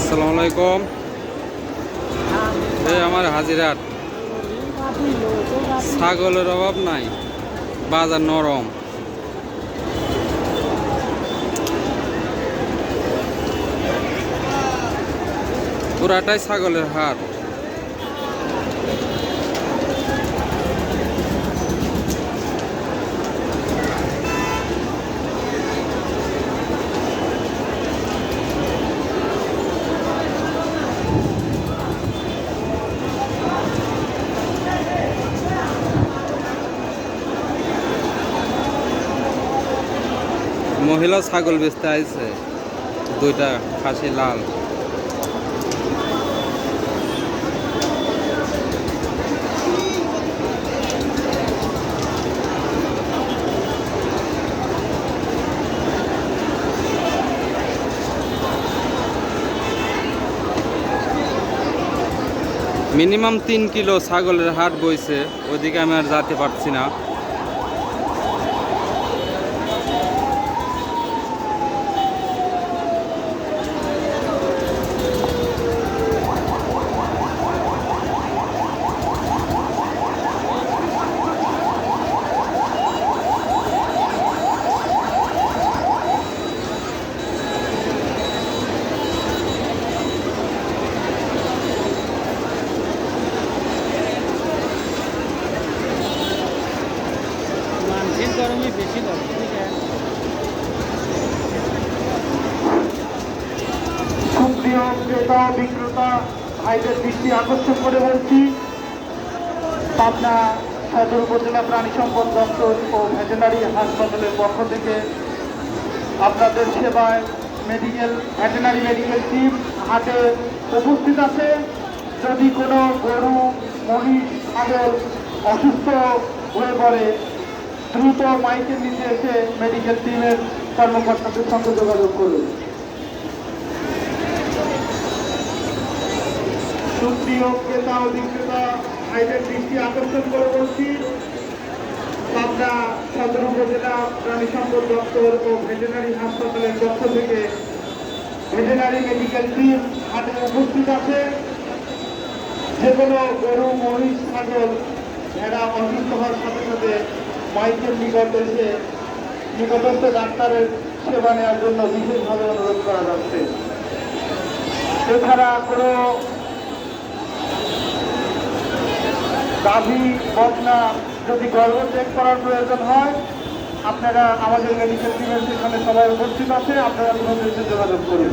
আসসালামু আলাইকুম। এই আমার হাজিরাট ছাগলের অভাব নাই, বাজার নরম। পুরাটাই ছাগলের হাট। মহিলা ছাগল বেচতে আইছে, দুইটা খাসি লাল। মিনিমাম 3 কিলো ছাগলের হাট বইছে, ওইদিকে আমি আর যেতে পারছি না। গরমে বেশি লাগে। সুপ্রিয় ক্রেতা বিক্রেতা ভাইদের দৃষ্টি আকর্ষণ করে বলছি, পাবনা সদর উপজেলা প্রাণী সম্পদ দপ্তর ও ভেটেরিনারি হাসপাতালের পক্ষ থেকে আপনাদের সেবায় ভেটেরিনারি মেডিকেল টিম হাটে উপস্থিত আছে। যদি কোনো গরু, মহিষ, ছাগল অসুস্থ হয়ে পড়ে, দ্রুত মাইকের নিচে এসে মেডিকেল টিমের কর্মকর্তাদের সঙ্গে যোগাযোগ করুন। সুপ্রিয় ক্রেতা ও বিক্রেতা ভাইদের দৃষ্টি আকর্ষণ করে বলছি, পাবনা সদর উপজেলা প্রাণী সম্পদ দপ্তর ও ভেটেরিনারি হাসপাতালের পক্ষ থেকে ভেটেরিনারি মেডিকেল টিম হাটে উপস্থিত আছে। যে কোনো গরু, মহিষ, ছাগল, ভেড়া অসুস্থ হওয়ার সাথে সাথে মাইকের নিকট এসে নিকটস্থ ডাক্তারের সেবা নেওয়ার জন্য বিশেষভাবে অনুরোধ করা যাচ্ছে। এছাড়া কোনো গাভী, বকনা যদি গর্ভ চেক করার প্রয়োজন হয়, আপনারা আমাদের মেডিকেল টিমের সেখানে সবাই উপস্থিত আছে, আপনারা এসে যোগাযোগ করুন।